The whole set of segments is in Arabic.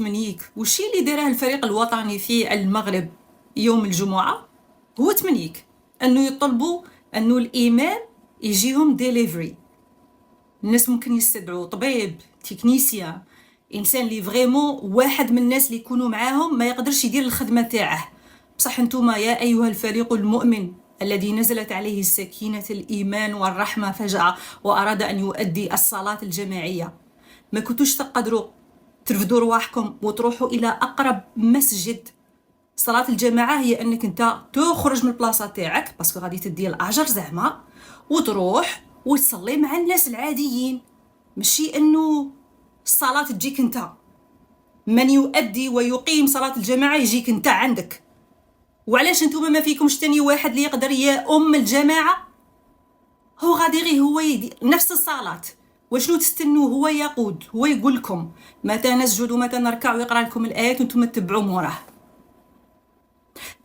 تمنيك والشي اللي داره الفريق الوطني في المغرب يوم الجمعة هو تمنيك أنه يطلبوا أنه الإمام يجيهم ديليفري. الناس ممكن يستدعوا طبيب، تكنيسيان، انسان اللي فريمون واحد من الناس اللي يكونوا معاهم ما يقدرش يدير الخدمه تاعه. بصح نتوما يا ايها الفريق المؤمن الذي نزلت عليه السكينه الايمان والرحمه فجاه واراد ان يؤدي الصلاه الجماعيه، ما كنتوش تقدروا ترفدوا رواحكم وتروحوا الى اقرب مسجد؟ صلاة الجماعة هي انك انت تخرج من البلاصة تاعك باسكو غادي تدي الاجر زعما وتروح وتصلي مع الناس العاديين، ماشي انه الصلاة تجيك انت. من يؤدي ويقيم صلاة الجماعة يجيك انت عندك. وعلاش نتوما ما فيكمش تاني واحد اللي يقدر يا الجماعة؟ هو غادي غير هو يدي نفس الصلاة. وشنو تستنوا؟ هو يقود، هو يقول لكم متى نسجد ومتى نركع ويقرا لكم الايات وانتم تتبعوا موراه.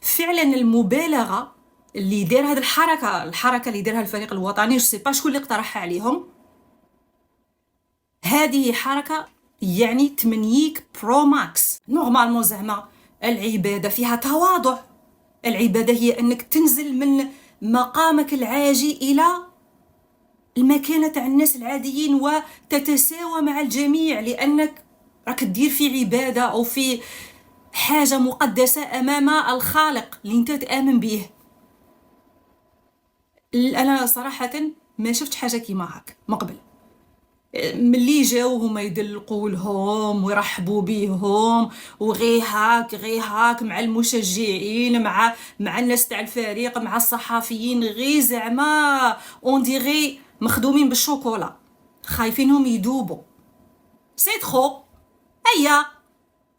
فعلا المبالغه اللي دار هذه الحركه اللي دارها الفريق الوطني، جو سي با شكون اللي اقترحها عليهم. هذه حركه يعني تمنيك برو ماكس. نورمالمون زعما العباده فيها تواضع. العباده هي انك تنزل من مقامك العاجي الى المكانه تاع الناس العاديين وتتساوى مع الجميع، لانك راك تدير في عباده او في حاجه مقدسه امام الخالق اللي انت تامن به. انا صراحه ما شفت حاجه كيما هاك من قبل. ملي جاو هما يدلقوا لهم ويرحبوا بيهم وغي هاك مع المشجعين مع الناس تاع الفريق مع الصحفيين، غي زعما اون ديغي مخدومين بالشوكولا خايفينهم يدوبوا. سي تخو هيا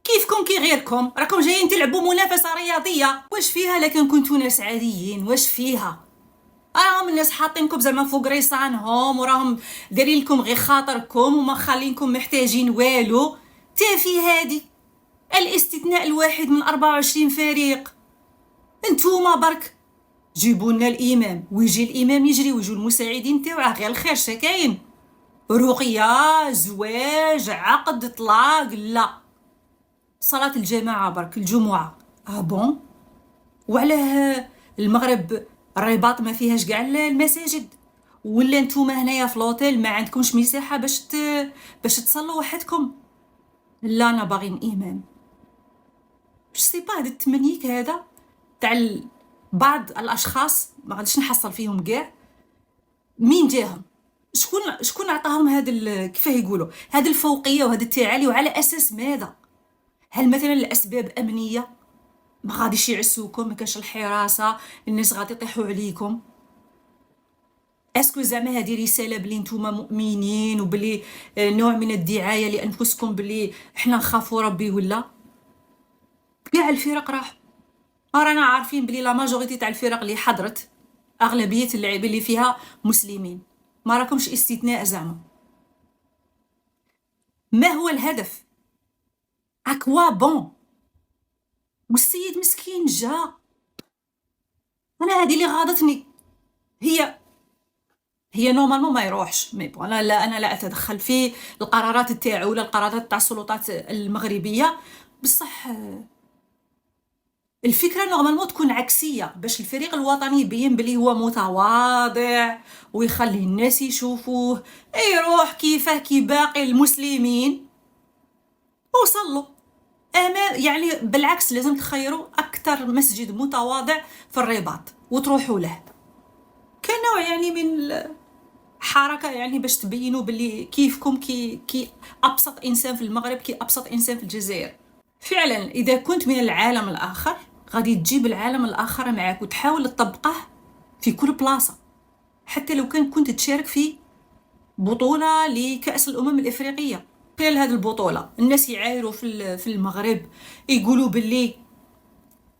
كيفكم كي غيركم، راكم جايين تلعبوا منافسه رياضيه. واش فيها لكن كنتو ناس عاديين؟ واش فيها؟ راهم الناس حاطينكم زعما فوق ريسانهم وراهم دايرين لكم غير خاطركم وما خالينكم محتاجين والو. تافي هادي الاستثناء الواحد من 24 فريق. انتوما برك جيبوا لنا الامام ويجي الامام يجري ويجوا المساعدين تاعه غير الخير شكاين. رقيه، زواج، عقد، طلاق، لا صلاه الجماعه برك الجمعه. بون وعلاه المغرب الرباط ما فيهاش كاع المساجد؟ ولا نتوما هنايا في لوطيل ما عندكمش مساحه باش تصلوا وحدكم؟ لا انا باغي امام. جو سي با هذا التمنيك هذا تاع بعض الاشخاص ما غاديش نحصل فيهم كاع. مين جاهم؟ شكون عطاهم هذا كيفاه يقولوا هذه الفوقيه وهذا التعالي؟ وعلى اساس ماذا؟ هل مثلا الاسباب امنيه؟ ما غاديش يعسوكم؟ ما كاش الحراسه؟ الناس غادي يطيحوا عليكم؟ اسكو زعما هذه رساله بلي نتوما مؤمنين وبلي نوع من الدعايه لانفسكم بلي احنا نخافوا ربي؟ ولا كاع الفرق راح رانا عارفين بلي لا ماجوريتي تاع الفرق اللي حضرت اغلبيه اللاعبين اللي فيها مسلمين، ما راكمش استثناء زعما. ما هو الهدف؟ اكوا بون؟ والسيد مسكين جا. انا هذه اللي غاضتني. هي نورمالمون ما يروحش، مي بون انا لا اتدخل في القرارات تاعو ولا القرارات تاع السلطات المغربيه. بصح الفكره نورمالمون تكون عكسيه باش الفريق الوطني يبين بلي هو متواضع ويخلي الناس يشوفوه، يروح كيفاه كي باقي المسلمين وصلوا يعني بالعكس لازم تخيروا اكثر مسجد متواضع في الرباط وتروحوا له كنوع يعني من حركه، يعني باش تبينوا باللي كيفكم كي ابسط انسان في المغرب كي ابسط انسان في الجزائر. فعلا اذا كنت من العالم الاخر غادي تجيب العالم الاخر معك وتحاول تطبقه في كل بلاصه، حتى لو كنت تشارك في بطوله لكاس الامم الافريقيه. خلال هذه البطوله الناس يعايروا في المغرب، يقولوا باللي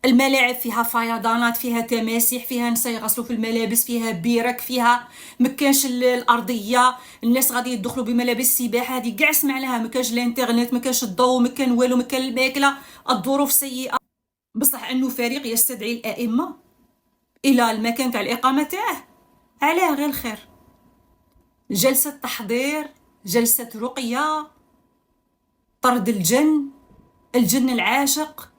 الملاعب فيها فيضانات، فيها تماسيح، فيها نساء يغسلوا في الملابس، فيها بيرك، فيها مكانش الارضيه، الناس غادي يدخلوا بملابس سباحه. هذه كاع سمعناها، مكانش الانترنت، مكانش الضوء، مكان والو، مكان الماكله، الظروف سيئه. بصح انه فريق يستدعي الائمه الى المكان تاع الاقامه تاعه، علاه غير الخير. جلسه تحضير، جلسه رقيه، طرد الجن، الجن العاشق.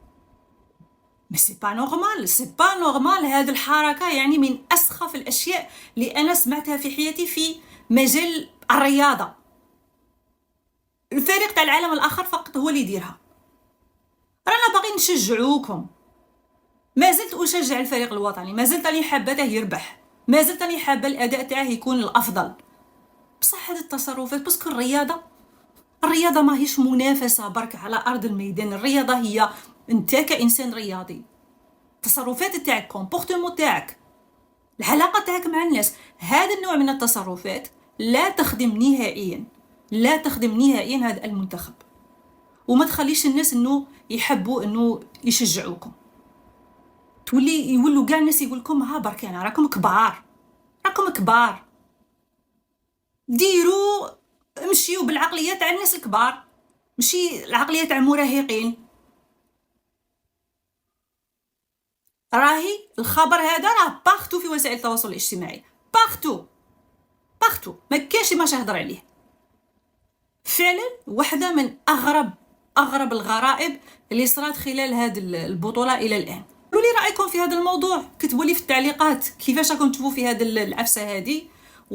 مي سي با نورمال، سي با نورمال. هذه الحركه يعني من اسخف الاشياء اللي انا سمعتها في حياتي في مجال الرياضه. الفريق تاع العالم الاخر فقط هو اللي يديرها. رانا باغي نشجعوكم، ما زلت اشجع الفريق الوطني، ما زلت راني حابه يربح، ما زلت راني حابه الاداء تاعه يكون الافضل. بصح هذه التصرفات باسكو الرياضه ماهيش منافسه برك على ارض الميدان. الرياضه هي انت كانسان رياضي، التصرفات تاعك، كومبورتمون تاعك، العلاقه تاعك مع الناس، هذا النوع من التصرفات لا تخدم نهائيا، لا تخدم نهائيا هذا المنتخب. وما تخليش الناس انه يحبوا انه يشجعوكم. تولي يولوا كاع الناس يقولكم ها برك يعني راكم كبار، راكم كبار، ديروا مشيوا بالعقليه تاع الناس الكبار، ماشي العقليه تاع المراهقين. راهي الخبر هذا راه باختو في وسائل التواصل الاجتماعي، باختو ما كاينش ماش يهضر عليه. فعلا واحده من اغرب الغرائب اللي صرات خلال هذه البطوله الى الان. قولوا لي رايكم في هذا الموضوع، كتبوا لي في التعليقات كيفاش راكم تشوفوا في هذه العفسه هذه.